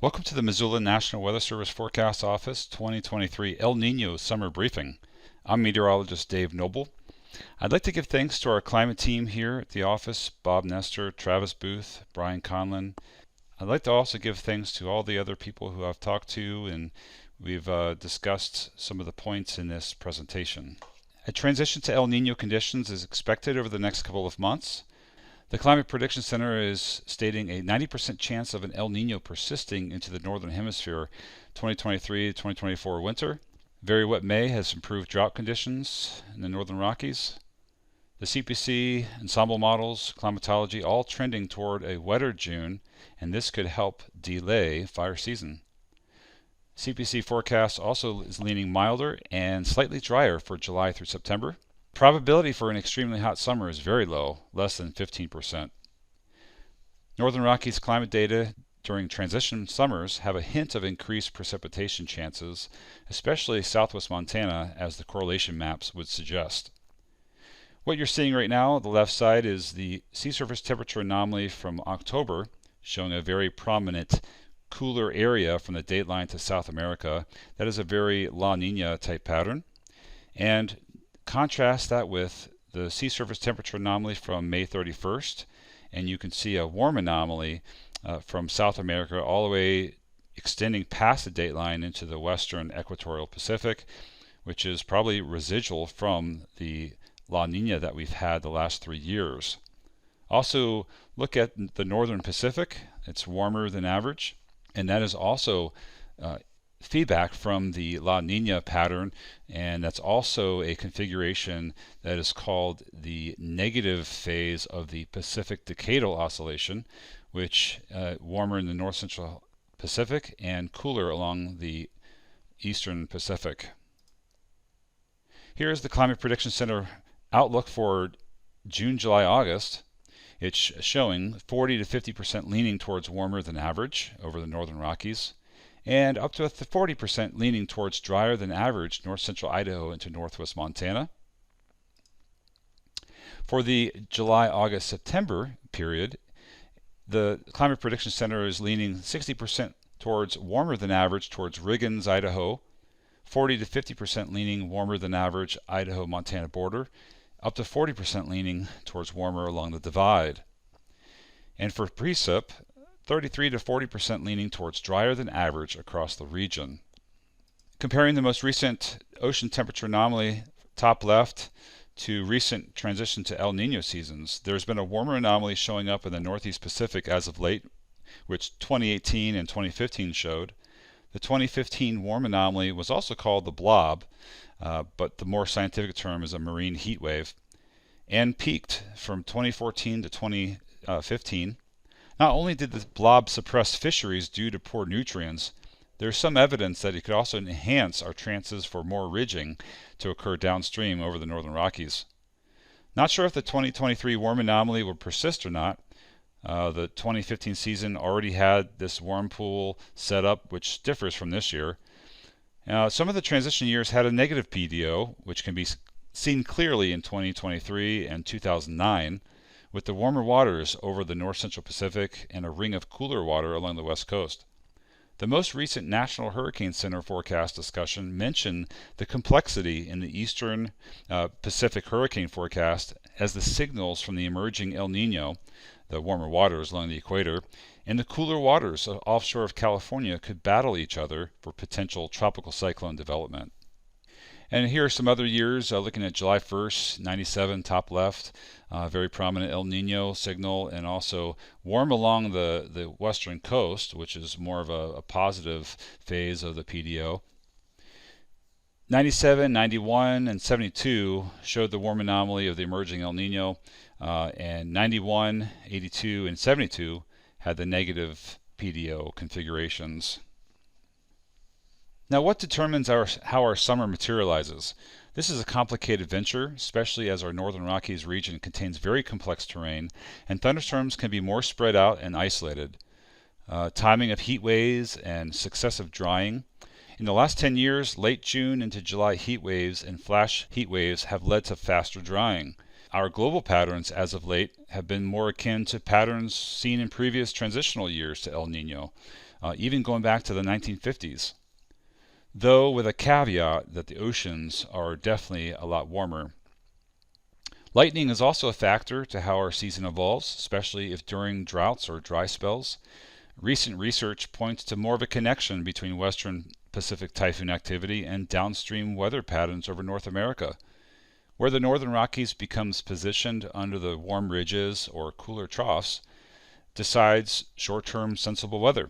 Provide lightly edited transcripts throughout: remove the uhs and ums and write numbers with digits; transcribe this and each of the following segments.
Welcome to the Missoula National Weather Service Forecast Office 2023 El Nino Summer Briefing. I'm meteorologist Dave Noble. I'd like to give thanks to our climate team here at the office, Bob Nestor, Travis Booth, Brian Conlon. I'd like to also give thanks to all the other people who I've talked to, and we've discussed some of the points in this presentation. A transition to El Nino conditions is expected over the next couple of months. The Climate Prediction Center is stating a 90% chance of an El Nino persisting into the Northern Hemisphere 2023-2024 winter. Very wet May has improved drought conditions in the Northern Rockies. The CPC, ensemble models, climatology all trending toward a wetter June, and this could help delay fire season. CPC forecast also is leaning milder and slightly drier for July through September. Probability for an extremely hot summer is very low, less than 15%. Northern Rockies climate data during transition summers have a hint of increased precipitation chances, especially southwest Montana, as the correlation maps would suggest. What you're seeing right now, the left side, is the sea surface temperature anomaly from October, showing a very prominent cooler area from the dateline to South America. That is a very La Nina type pattern. And contrast that with the sea surface temperature anomaly from May 31st, and you can see a warm anomaly from South America all the way extending past the dateline into the western equatorial Pacific, which is probably residual from the La Nina that we've had the last 3 years. Also, look at the northern Pacific. It's warmer than average, and that is also feedback from the La Nina pattern, and that's also a configuration that is called the negative phase of the Pacific Decadal Oscillation, which warmer in the north central Pacific and cooler along the eastern Pacific. Here's the Climate Prediction Center outlook for June, July, August. It's showing 40 to 50% leaning towards warmer than average over the northern Rockies, and up to a 40% leaning towards drier than average north central Idaho into northwest Montana. For the July, August, September period, the Climate Prediction Center is leaning 60% towards warmer than average towards Riggins, Idaho, 40 to 50% leaning warmer than average Idaho-Montana border, up to 40% leaning towards warmer along the divide. And for precip, 33 to 40% leaning towards drier than average across the region. Comparing the most recent ocean temperature anomaly, top left, to recent transition to El Nino seasons, there's been a warmer anomaly showing up in the Northeast Pacific as of late, which 2018 and 2015 showed. The 2015 warm anomaly was also called the blob, but the more scientific term is a marine heat wave, and peaked from 2014 to 2015. Not only did the blob suppress fisheries due to poor nutrients, there's some evidence that it could also enhance our chances for more ridging to occur downstream over the northern Rockies. Not sure if the 2023 warm anomaly will persist or not. The 2015 season already had this warm pool set up, which differs from this year. Some of the transition years had a negative PDO, which can be seen clearly in 2023 and 2009. With the warmer waters over the north central Pacific and a ring of cooler water along the west coast. The most recent National Hurricane Center forecast discussion mentioned the complexity in the eastern Pacific hurricane forecast as the signals from the emerging El Nino, the warmer waters along the equator, and the cooler waters offshore of California could battle each other for potential tropical cyclone development. And here are some other years, looking at July 1st, 97, top left, very prominent El Nino signal, and also warm along the western coast, which is more of a positive phase of the PDO. 97, 91, and 72 showed the warm anomaly of the emerging El Nino, and 91, 82, and 72 had the negative PDO configurations. Now, what determines how our summer materializes? This is a complicated venture, especially as our northern Rockies region contains very complex terrain, and thunderstorms can be more spread out and isolated. Timing of heat waves and successive drying. In the last 10 years, late June into July heat waves and flash heat waves have led to faster drying. Our global patterns as of late have been more akin to patterns seen in previous transitional years to El Nino. even going back to the 1950s. Though with a caveat that the oceans are definitely a lot warmer. Lightning is also a factor to how our season evolves, especially if during droughts or dry spells. Recent research points to more of a connection between western Pacific typhoon activity and downstream weather patterns over North America. Where the northern Rockies becomes positioned under the warm ridges or cooler troughs decides short-term sensible weather.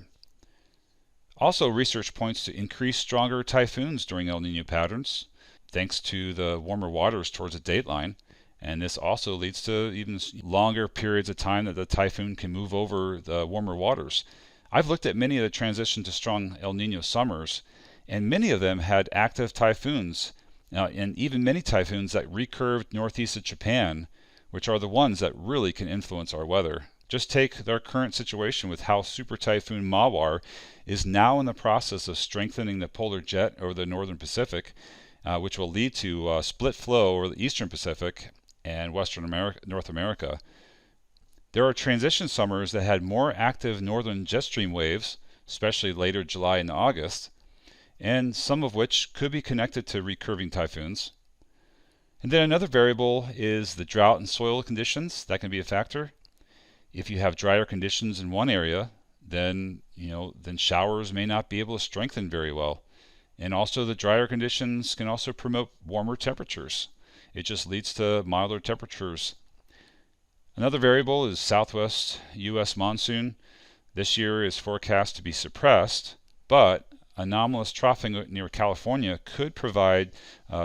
Also, research points to increased stronger typhoons during El Nino patterns, thanks to the warmer waters towards the dateline. And this also leads to even longer periods of time that the typhoon can move over the warmer waters. I've looked at many of the transition to strong El Nino summers, and many of them had active typhoons, and even many typhoons that recurved northeast of Japan, which are the ones that really can influence our weather. Just take our current situation with how Super Typhoon Mawar is now in the process of strengthening the polar jet over the northern Pacific, which will lead to split flow over the eastern Pacific and Western America, North America. There are transition summers that had more active northern jet stream waves, especially later July and August, and some of which could be connected to recurving typhoons. And then another variable is the drought and soil conditions. That can be a factor. If you have drier conditions in one area, then showers may not be able to strengthen very well. And also the drier conditions can also promote warmer temperatures. It just leads to milder temperatures. Another variable is southwest U.S. monsoon. This year is forecast to be suppressed, but anomalous troughing near California could provide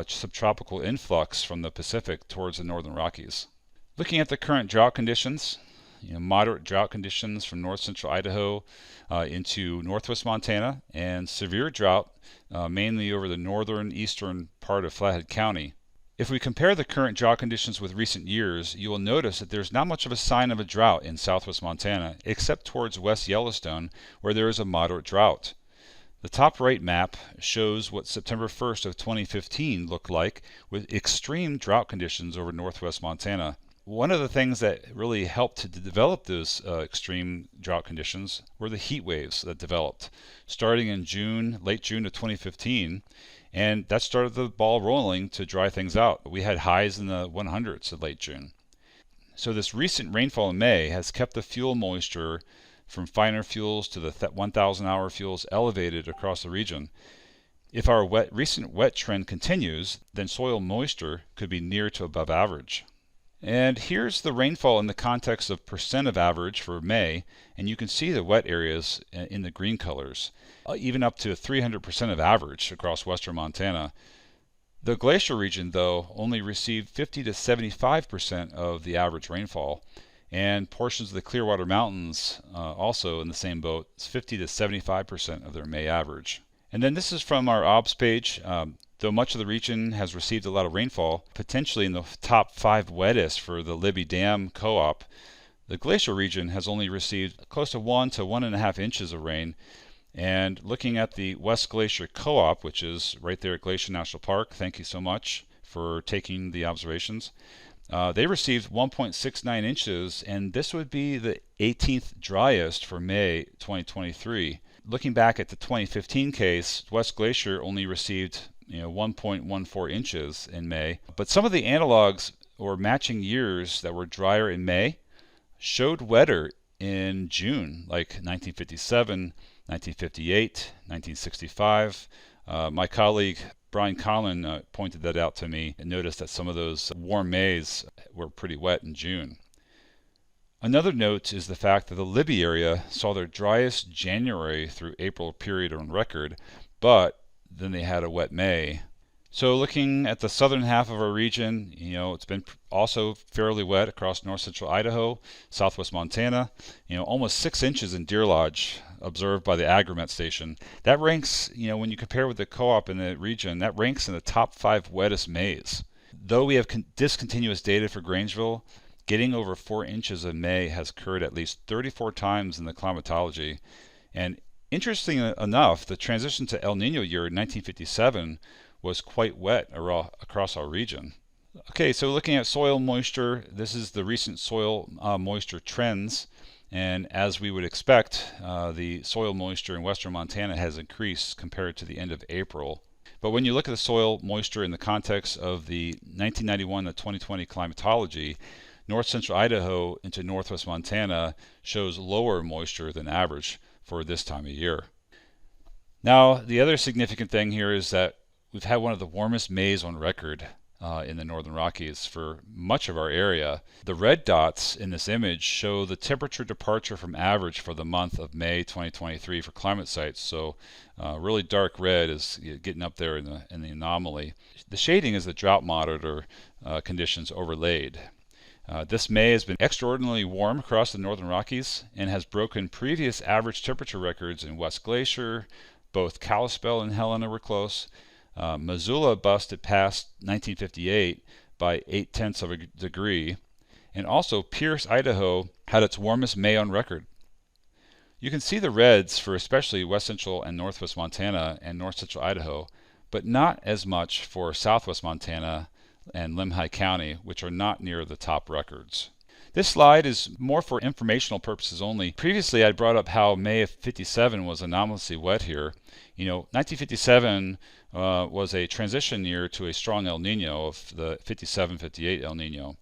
subtropical influx from the Pacific towards the northern Rockies. Looking at the current drought conditions, moderate drought conditions from north central Idaho into northwest Montana, and severe drought mainly over the northern eastern part of Flathead County. If we compare the current drought conditions with recent years, you will notice that there's not much of a sign of a drought in southwest Montana, except towards West Yellowstone, where there is a moderate drought. The top right map shows what September 1st of 2015 looked like with extreme drought conditions over northwest Montana. One of the things that really helped to develop those extreme drought conditions were the heat waves that developed, starting in late June of 2015, and that started the ball rolling to dry things out. We had highs in the 100s in late June. So this recent rainfall in May has kept the fuel moisture from finer fuels to the 1,000-hour fuels elevated across the region. If our recent wet trend continues, then soil moisture could be near to above average. And here's the rainfall in the context of percent of average for May, and you can see the wet areas in the green colors, even up to 300% of average across western Montana. The glacial region, though, only received 50 to 75% of the average rainfall, and portions of the Clearwater Mountains also in the same boat, it's 50 to 75% of their May average. And then this is from our OBS page. Though much of the region has received a lot of rainfall, potentially in the top 5 wettest for the Libby Dam Co-op, the glacial region has only received close to 1 to 1.5 inches of rain. And looking at the West Glacier Co-op, which is right there at Glacier National Park, thank you so much for taking the observations. They received 1.69 inches, and this would be the 18th driest for May 2023. Looking back at the 2015 case, West Glacier only received 1.14 inches in May. But some of the analogs or matching years that were drier in May showed wetter in June, like 1957, 1958, 1965. My colleague Brian Collin pointed that out to me and noticed that some of those warm Mays were pretty wet in June. Another note is the fact that the Libby area saw their driest January through April period on record, but then they had a wet May. So looking at the southern half of our region, it's been also fairly wet across north central Idaho, southwest Montana, almost 6 inches in Deer Lodge observed by the Agrimet station. That ranks, when you compare with the co-op in the region, that ranks in the top 5 wettest Mays. Though we have discontinuous data for Grangeville, getting over 4 inches in May has occurred at least 34 times in the climatology. And interestingly enough, the transition to El Nino year in 1957 was quite wet across our region. Okay, so looking at soil moisture, this is the recent soil moisture trends. And as we would expect, the soil moisture in western Montana has increased compared to the end of April. But when you look at the soil moisture in the context of the 1991 to 2020 climatology, north central Idaho into northwest Montana shows lower moisture than average for this time of year. Now, the other significant thing here is that we've had one of the warmest Mays on record in the northern Rockies for much of our area. The red dots in this image show the temperature departure from average for the month of May 2023 for climate sites. So really dark red is getting up there in the anomaly. The shading is the drought monitor conditions overlaid. This May has been extraordinarily warm across the northern Rockies and has broken previous average temperature records in West Glacier. Both Kalispell and Helena were close. Missoula busted past 1958 by 0.8 of a degree. And also Pierce, Idaho had its warmest May on record. You can see the reds for especially west central and northwest Montana and north central Idaho, but not as much for southwest Montana and Lemhi County, which are not near the top records. This slide is more for informational purposes only. Previously, I brought up how May of '57 was anomalously wet here. 1957 was a transition year to a strong El Nino of the 57-58 El Nino.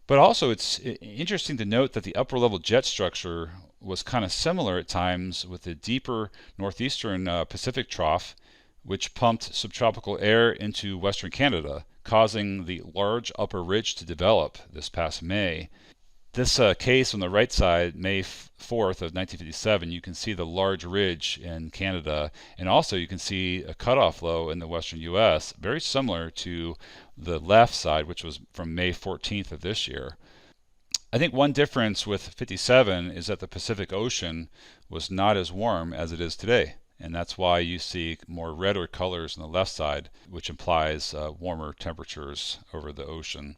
But also, it's interesting to note that the upper level jet structure was kind of similar at times with the deeper northeastern Pacific trough, which pumped subtropical air into western Canada, causing the large upper ridge to develop this past May. This case on the right side, May 4th of 1957, you can see the large ridge in Canada, and also you can see a cutoff low in the western U.S., very similar to the left side, which was from May 14th of this year. I think one difference with 57 is that the Pacific Ocean was not as warm as it is today. And that's why you see more redder colors on the left side, which implies warmer temperatures over the ocean.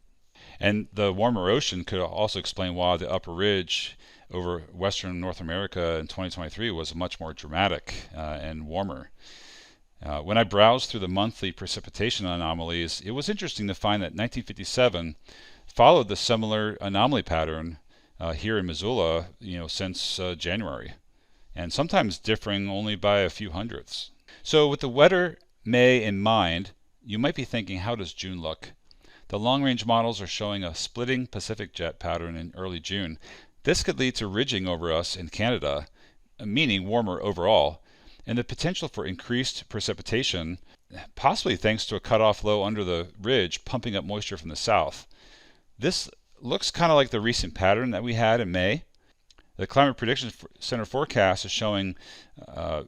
And the warmer ocean could also explain why the upper ridge over western North America in 2023 was much more dramatic and warmer. When I browsed through the monthly precipitation anomalies, it was interesting to find that 1957 followed the similar anomaly pattern here in Missoula, since January, and sometimes differing only by a few hundredths. So with the wetter May in mind, you might be thinking, how does June look? The long-range models are showing a splitting Pacific jet pattern in early June. This could lead to ridging over us in Canada, meaning warmer overall, and the potential for increased precipitation, possibly thanks to a cutoff low under the ridge pumping up moisture from the south. This looks kind of like the recent pattern that we had in May. The Climate Prediction Center forecast is showing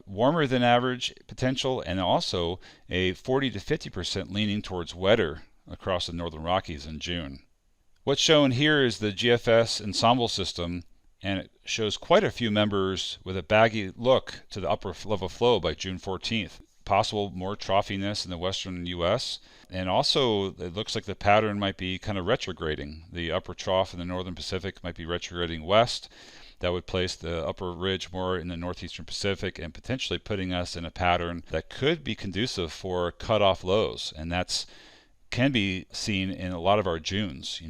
warmer than average potential and also a 40 to 50% leaning towards wetter across the northern Rockies in June. What's shown here is the GFS ensemble system, and it shows quite a few members with a baggy look to the upper level flow by June 14th. Possible more troughiness in the western U.S. And also it looks like the pattern might be kind of retrograding. The upper trough in the northern Pacific might be retrograding west. That would place the upper ridge more in the northeastern Pacific and potentially putting us in a pattern that could be conducive for cutoff lows. And that's can be seen in a lot of our Junes.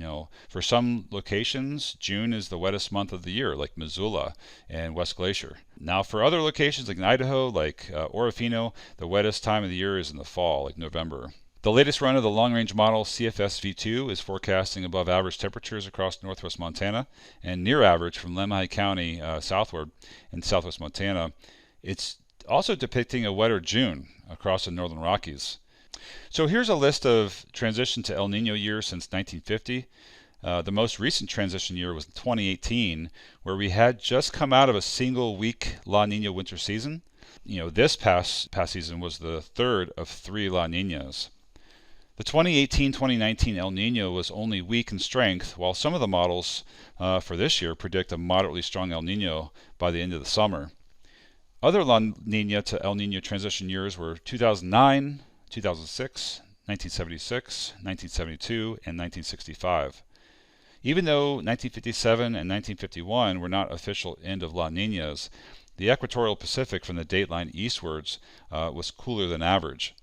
For some locations, June is the wettest month of the year, like Missoula and West Glacier. Now for other locations like in Idaho, like Orofino, the wettest time of the year is in the fall, like November. The latest run of the long-range model CFS V2 is forecasting above average temperatures across northwest Montana and near average from Lemhi County southward in southwest Montana. It's also depicting a wetter June across the northern Rockies. So here's a list of transition to El Nino years since 1950. The most recent transition year was 2018, where we had just come out of a single week La Nina winter season. This past season was the third of 3 La Ninas. The 2018-2019 El Nino was only weak in strength, while some of the models for this year predict a moderately strong El Nino by the end of the summer. Other La Nina to El Nino transition years were 2009, 2006, 1976, 1972, and 1965. Even though 1957 and 1951 were not official end of La Ninas, the equatorial Pacific from the dateline eastwards was cooler than average.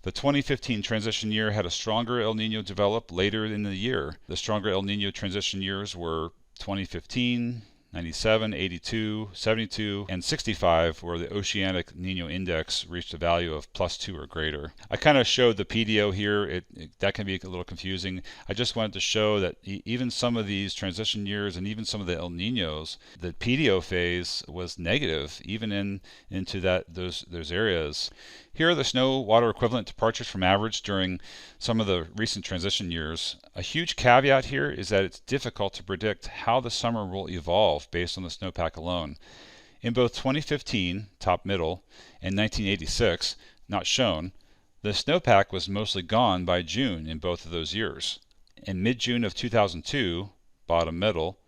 The 2015 transition year had a stronger El Nino develop later in the year. The stronger El Nino transition years were 2015, 97, 82, 72, and 65, where the Oceanic Nino index reached a value of +2 or greater. I kind of showed the PDO here. That can be a little confusing. I just wanted to show that even some of these transition years and even some of the El Ninos, the PDO phase was negative, even into those areas. Here are the snow water equivalent departures from average during some of the recent transition years. A huge caveat here is that it's difficult to predict how the summer will evolve based on the snowpack alone. In both 2015, top middle, and 1986, not shown, the snowpack was mostly gone by June in both of those years. In mid-June of 2002, bottom middle,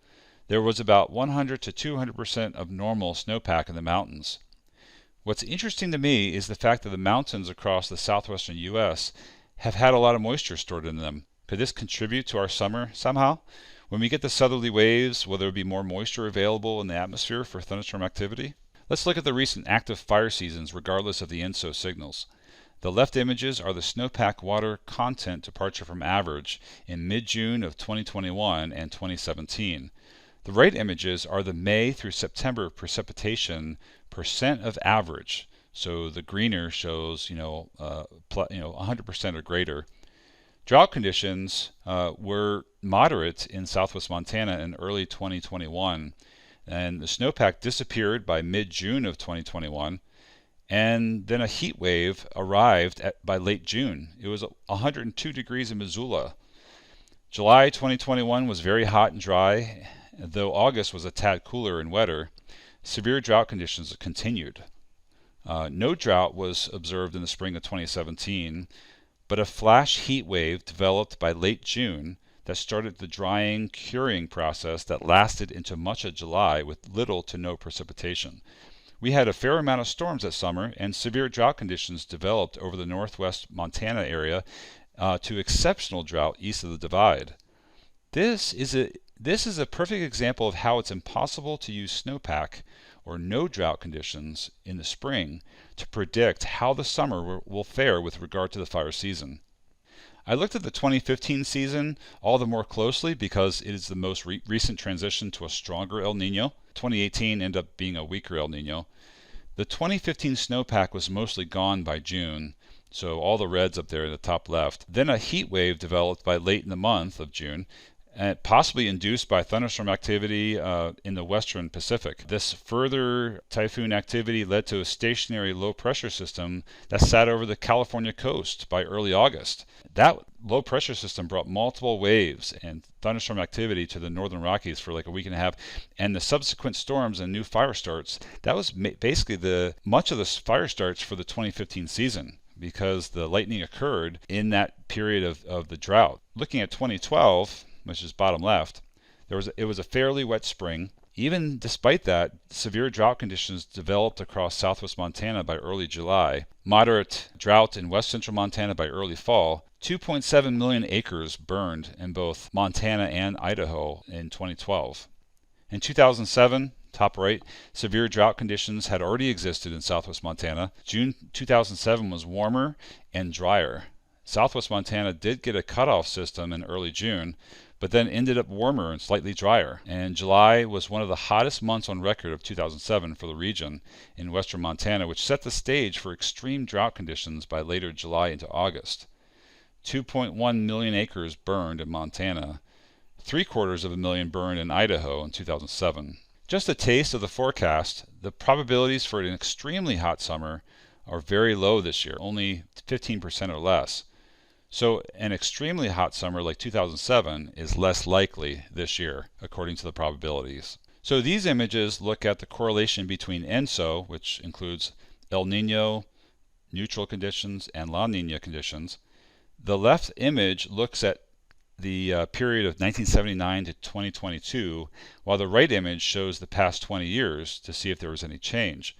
there was about 100 to 200% of normal snowpack in the mountains. What's interesting to me is the fact that the mountains across the southwestern U.S. have had a lot of moisture stored in them. Could this contribute to our summer somehow? When we get the southerly waves, will there be more moisture available in the atmosphere for thunderstorm activity? Let's look at the recent active fire seasons regardless of the ENSO signals. The left images are the snowpack water content departure from average in mid-June of 2021 and 2017. The right images are the May through September precipitation percent of average. So the greener shows 100% or greater. Drought conditions were moderate in southwest Montana in early 2021, and the snowpack disappeared by mid-June of 2021, and then a heat wave arrived by late June. It was 102 degrees in Missoula. July 2021 was very hot and dry, though August was a tad cooler and wetter. Severe drought conditions continued. No drought was observed in the spring of 2017, but a flash heat wave developed by late June that started the drying, curing process that lasted into much of July with little to no precipitation. We had a fair amount of storms that summer, and severe drought conditions developed over the northwest Montana area to exceptional drought east of the Divide. This is a perfect example of how it's impossible to use snowpack or no drought conditions in the spring to predict how the summer will fare with regard to the fire season. I looked at the 2015 season all the more closely because it is the most recent transition to a stronger El Nino. 2018 ended up being a weaker El Nino. The 2015 snowpack was mostly gone by June, so all the reds up there in the top left. Then a heat wave developed by late in the month of June, possibly induced by thunderstorm activity in the western Pacific. This further typhoon activity led to a stationary low pressure system that sat over the California coast by early August. That low pressure system brought multiple waves and thunderstorm activity to the northern Rockies for like a week and a half, and the subsequent storms and new fire starts, that was basically much of the fire starts for the 2015 season, because the lightning occurred in that period of the drought. Looking at 2012, which is bottom left, it was a fairly wet spring. Even despite that, severe drought conditions developed across southwest Montana by early July, moderate drought in west central Montana by early fall. 2.7 million acres burned in both Montana and Idaho in 2012. In 2007, top right, severe drought conditions had already existed in southwest Montana. June 2007 was warmer and drier. Southwest Montana did get a cutoff system in early June, but then ended up warmer and slightly drier. And July was one of the hottest months on record of 2007 for the region in western Montana, which set the stage for extreme drought conditions by later July into August. 2.1 million acres burned in Montana, 750,000 burned in Idaho in 2007. Just a taste of the forecast, the probabilities for an extremely hot summer are very low this year, only 15% or less. So an extremely hot summer like 2007 is less likely this year, according to the probabilities. So these images look at the correlation between ENSO, which includes El Nino, neutral conditions, and La Nina conditions. The left image looks at the period of 1979 to 2022, while the right image shows the past 20 years to see if there was any change.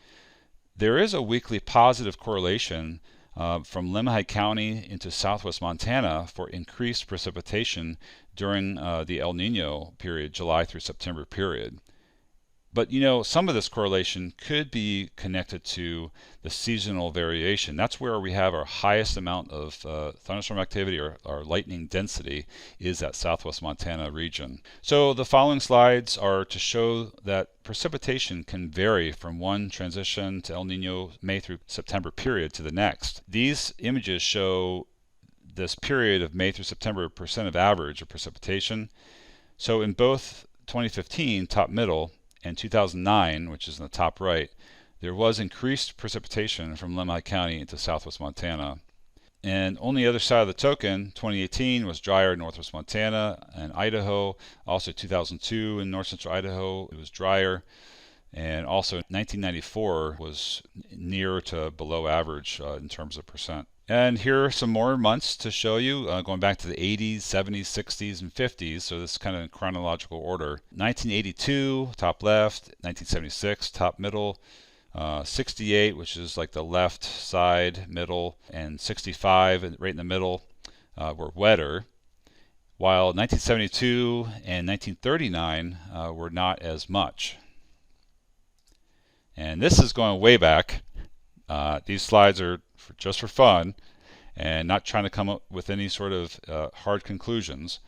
There is a weekly positive correlation from Lemhi County into southwest Montana for increased precipitation during the El Nino period, July through September period. But some of this correlation could be connected to the seasonal variation. That's where we have our highest amount of thunderstorm activity, or our lightning density, is that southwest Montana region. So the following slides are to show that precipitation can vary from one transition to El Nino May through September period to the next. These images show this period of May through September percent of average of precipitation. So in both 2015, top middle, and 2009, which is in the top right, there was increased precipitation from Lemhi County into southwest Montana. And on the other side of the token, 2018 was drier in northwest Montana and Idaho. Also 2002 in north central Idaho, it was drier. And also 1994 was near to below average in terms of percent. And here are some more months to show you, going back to the 80s, 70s, 60s, and 50s. So this is kind of in chronological order. 1982, top left. 1976, top middle. 68, which is like the left side, middle, and 65, right in the middle, were wetter. While 1972 and 1939 were not as much. And this is going way back. These slides are just for fun and not trying to come up with any sort of hard conclusions.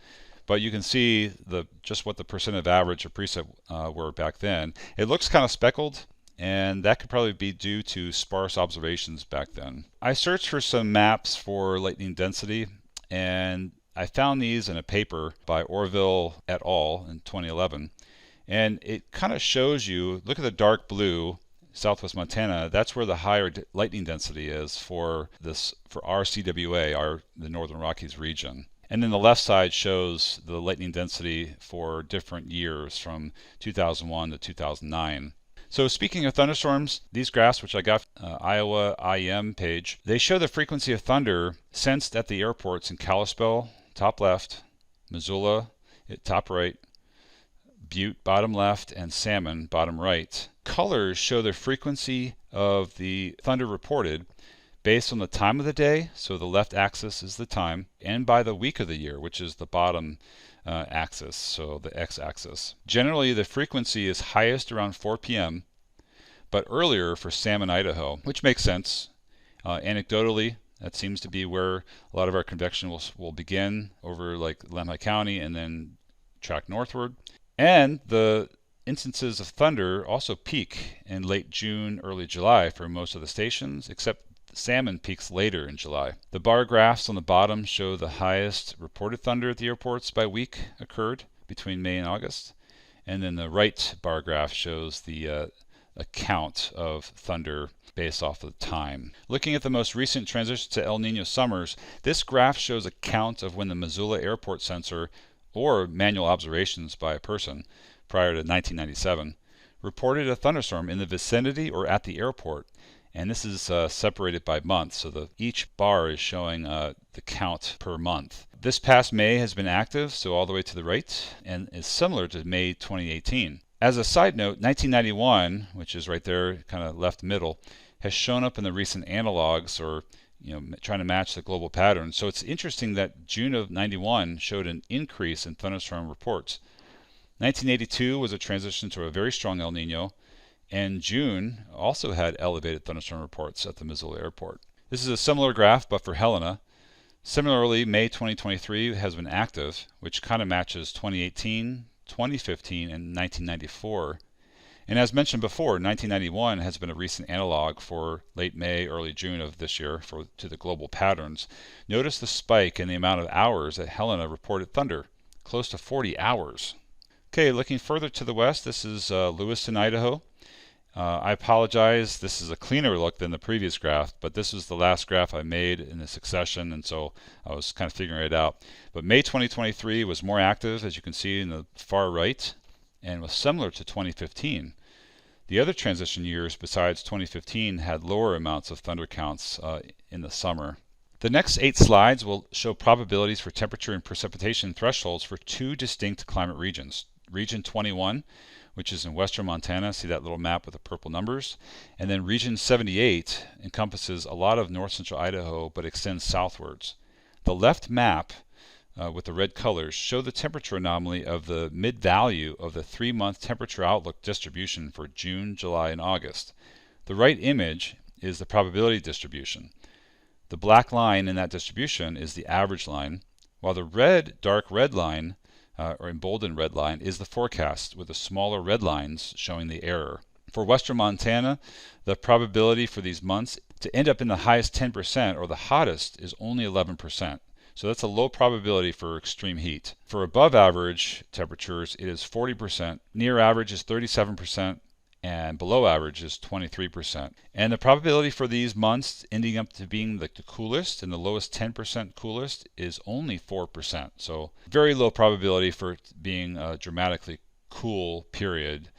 But you can see just what the percent of average or precip were back then. It looks kind of speckled, and that could probably be due to sparse observations back then. I searched for some maps for lightning density, and I found these in a paper by Orville et al. In 2011. And it kind of shows you, look at the dark blue, southwest Montana, that's where the higher lightning density is for our CWA, the Northern Rockies region. And then the left side shows the lightning density for different years from 2001 to 2009. So speaking of thunderstorms, these graphs, which I got Iowa IEM page, they show the frequency of thunder sensed at the airports in Kalispell, top left, Missoula, top right, Butte, bottom left, and Salmon, bottom right. Colors show the frequency of the thunder reported based on the time of the day, so the left axis is the time, and by the week of the year, which is the bottom axis, so the x-axis. Generally, the frequency is highest around 4 p.m., but earlier for Salmon, Idaho, which makes sense. Anecdotally, that seems to be where a lot of our convection will begin, over like Lemhi County and then track northward. And the instances of thunder also peak in late June, early July for most of the stations, except Salmon peaks later in July. The bar graphs on the bottom show the highest reported thunder at the airports by week occurred between May and August. And then the right bar graph shows the count of thunder based off of the time. Looking at the most recent transition to El Nino summers, this graph shows a count of when the Missoula airport sensor, or manual observations by a person prior to 1997, reported a thunderstorm in the vicinity or at the airport. And this is separated by month, so each bar is showing the count per month. This past May has been active, so all the way to the right, and is similar to May 2018. As a side note, 1991, which is right there, kind of left middle, has shown up in the recent analogs, or trying to match the global pattern. So it's interesting that June of 91 showed an increase in thunderstorm reports. 1982 was a transition to a very strong El Nino, and June also had elevated thunderstorm reports at the Missoula airport. This is a similar graph, but for Helena. Similarly, May 2023 has been active, which kind of matches 2018, 2015, and 1994. And as mentioned before, 1991 has been a recent analog for late May, early June of this year to the global patterns. Notice the spike in the amount of hours that Helena reported thunder, close to 40 hours. Okay, looking further to the west, this is Lewiston, Idaho. I apologize, this is a cleaner look than the previous graph, but this was the last graph I made in the succession, and so I was kind of figuring it out. But May 2023 was more active, as you can see in the far right, and was similar to 2015. The other transition years besides 2015 had lower amounts of thunder counts in the summer. The next 8 slides will show probabilities for temperature and precipitation thresholds for 2 distinct climate regions. Region 21, which is in western Montana, see that little map with the purple numbers, and then Region 78 encompasses a lot of north central Idaho but extends southwards. The left map with the red colors show the temperature anomaly of the mid-value of the 3-month temperature outlook distribution for June, July, and August. The right image is the probability distribution. The black line in that distribution is the average line, while the dark red line, or emboldened red line, is the forecast, with the smaller red lines showing the error. For western Montana, the probability for these months to end up in the highest 10% or the hottest is only 11%. So that's a low probability for extreme heat. For above average temperatures, it is 40%, near average is 37%, and below average is 23%. And the probability for these months ending up to being the coolest and the lowest 10% coolest is only 4%. So very low probability for it being a dramatically cool period,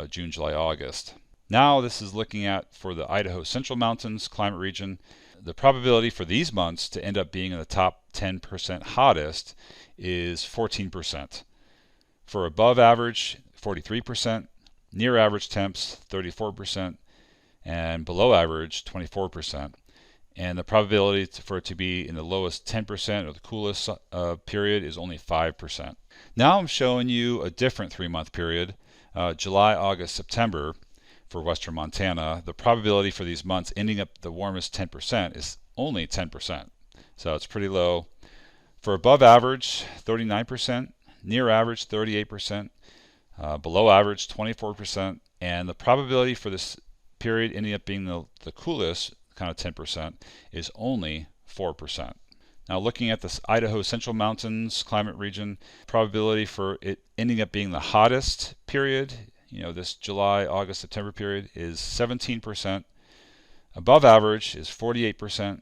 June, July, August. Now this is looking at for the Idaho Central Mountains climate region. The probability for these months to end up being in the top 10% hottest is 14%. For above average, 43%. Near average temps, 34%, and below average, 24%. And the probability for it to be in the lowest 10% or the coolest period is only 5%. Now I'm showing you a different 3-month period, July, August, September for western Montana. The probability for these months ending up the warmest 10% is only 10%. So it's pretty low. For above average, 39%, near average, 38%. Below average 24%, and the probability for this period ending up being the coolest, kind of 10%, is only 4%. Now looking at this Idaho Central Mountains climate region, probability for it ending up being the hottest period, this July, August, September period, is 17%. Above average is 48%,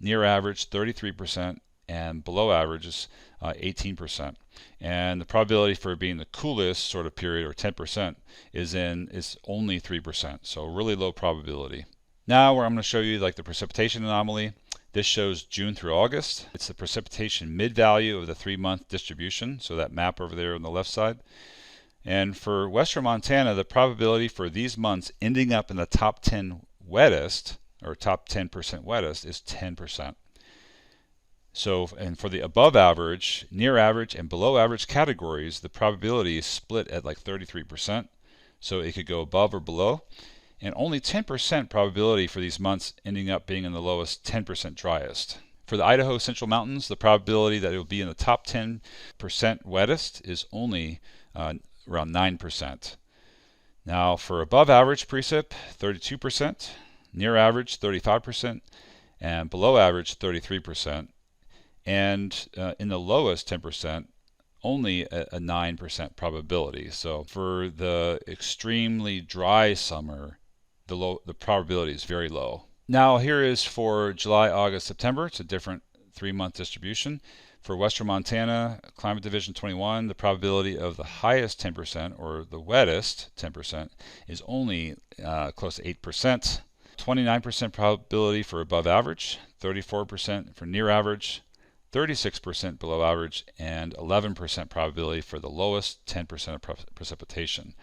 near average 33%, and below average is 18%. And the probability for it being the coolest sort of period, or 10%, is only 3%. So really low probability. Now where I'm going to show you like the precipitation anomaly. This shows June through August. It's the precipitation mid-value of the 3-month distribution. So that map over there on the left side. And for western Montana, the probability for these months ending up in the top 10 wettest, or top 10% wettest, is 10%. So, and for the above average, near average, and below average categories, the probability is split at like 33%. So it could go above or below. And only 10% probability for these months ending up being in the lowest 10% driest. For the Idaho Central Mountains, the probability that it will be in the top 10% wettest is only around 9%. Now for above average precip, 32%, near average 35%, and below average 33%. And in the lowest 10%, only a 9% probability. So for the extremely dry summer, the probability is very low. Now here is for July, August, September. It's a different 3-month distribution. For western Montana, Climate Division 21, the probability of the highest 10%, or the wettest 10%, is only close to 8%. 29% probability for above average, 34% for near average, 36% below average, and 11% probability for the lowest 10% of precipitation.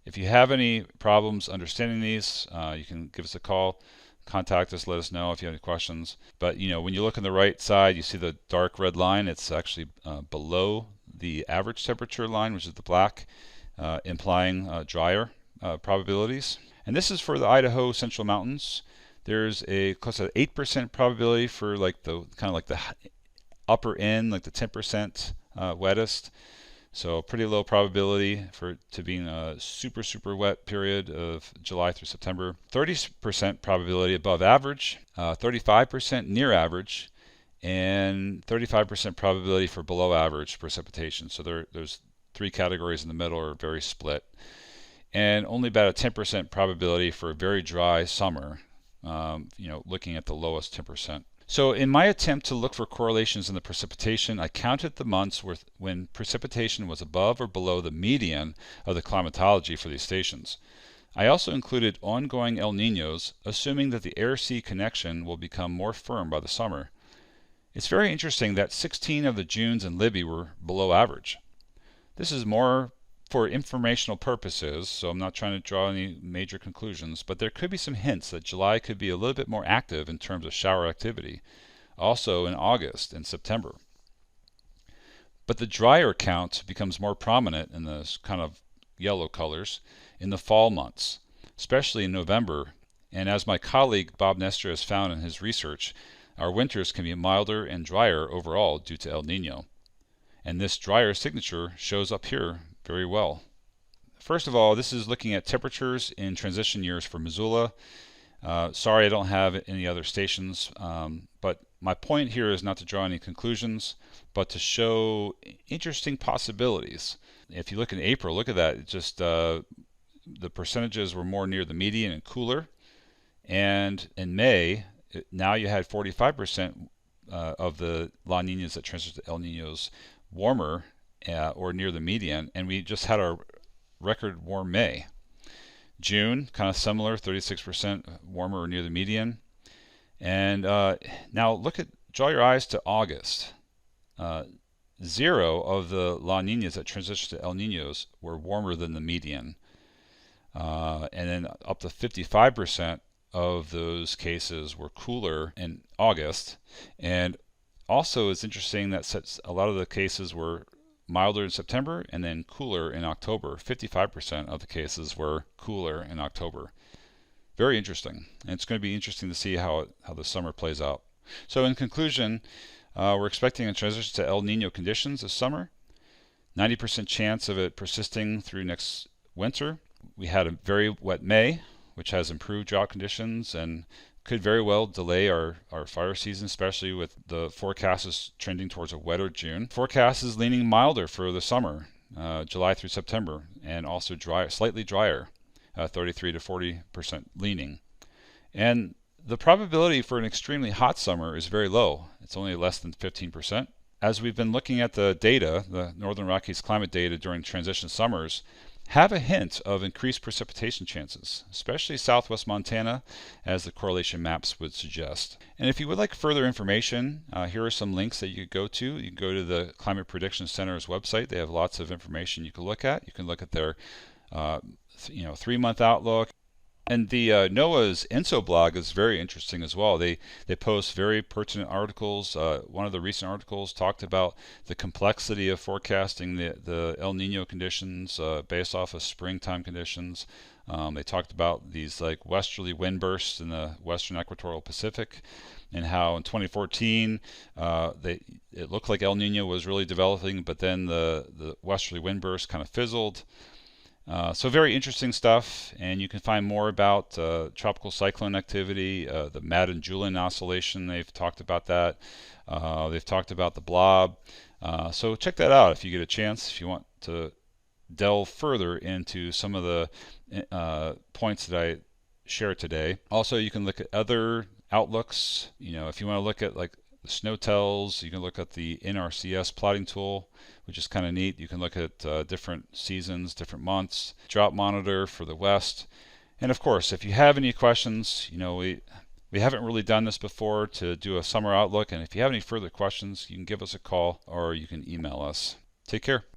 If you have any problems understanding these, you can give us a call, contact us, let us know if you have any questions. But when you look on the right side, you see the dark red line. It's actually below the average temperature line, which is the black, implying drier probabilities. And this is for the Idaho Central Mountains. There's a close to 8% probability for like the upper end, like the 10% wettest. So pretty low probability for it to be in a super, super wet period of July through September. 30% probability above average, 35% near average, and 35% probability for below average precipitation. So there's 3 categories in the middle are very split. And only about a 10% probability for a very dry summer, looking at the lowest 10%. So in my attempt to look for correlations in the precipitation, I counted the months when precipitation was above or below the median of the climatology for these stations. I also included ongoing El Niños, assuming that the air-sea connection will become more firm by the summer. It's very interesting that 16 of the Junes in Libby were below average. This is more for informational purposes, so I'm not trying to draw any major conclusions, but there could be some hints that July could be a little bit more active in terms of shower activity, also in August and September. But the drier count becomes more prominent in the kind of yellow colors in the fall months, especially in November. And as my colleague Bob Nestor has found in his research, our winters can be milder and drier overall due to El Nino. And this drier signature shows up here very well. First of all, this is looking at temperatures in transition years for Missoula. Sorry I don't have any other stations, but my point here is not to draw any conclusions, but to show interesting possibilities. If you look in April, look at that. It just the percentages were more near the median and cooler. And in May, now you had 45% of the La Ninas that transition to El Ninos warmer or near the median, and we just had our record warm May. June, kind of similar, 36% warmer or near the median. And now draw your eyes to August. 0 of the La Ninas that transitioned to El Ninos were warmer than the median. And then up to 55% of those cases were cooler in August. And also it's interesting that a lot of the cases were milder in September and then cooler in October. 55% of the cases were cooler in October. Very interesting. And it's going to be interesting to see how the summer plays out. So in conclusion, we're expecting a transition to El Nino conditions this summer. 90% chance of it persisting through next winter. We had a very wet May, which has improved drought conditions and could very well delay our fire season, especially with the forecast is trending towards a wetter June. Forecast is leaning milder for the summer, July through September, and also slightly drier, 33 to 40% leaning. And the probability for an extremely hot summer is very low. It's only less than 15%. As we've been looking at the data, the Northern Rockies climate data during transition summers, have a hint of increased precipitation chances, especially southwest Montana, as the correlation maps would suggest. And if you would like further information, here are some links that you could go to. You can go to the Climate Prediction Center's website. They have lots of information you can look at. You can look at their 3-month outlook. And the NOAA's INSO blog is very interesting as well. They post very pertinent articles. One of the recent articles talked about the complexity of forecasting the El Nino conditions based off of springtime conditions. They talked about these like westerly wind bursts in the western equatorial Pacific, and how in 2014 it looked like El Nino was really developing, but then the westerly wind burst kind of fizzled. So very interesting stuff, and you can find more about tropical cyclone activity, the Madden-Julian oscillation. They've talked about that. They've talked about the blob. So check that out if you get a chance, if you want to delve further into some of the points that I shared today. Also, you can look at other outlooks. If you want to look at like the snow tells, you can look at the NRCS plotting tool, which is kind of neat. You can look at different seasons, different months, drought monitor for the west. And of course, if you have any questions, we haven't really done this before to do a summer outlook, and if you have any further questions, you can give us a call or you can email us. Take care.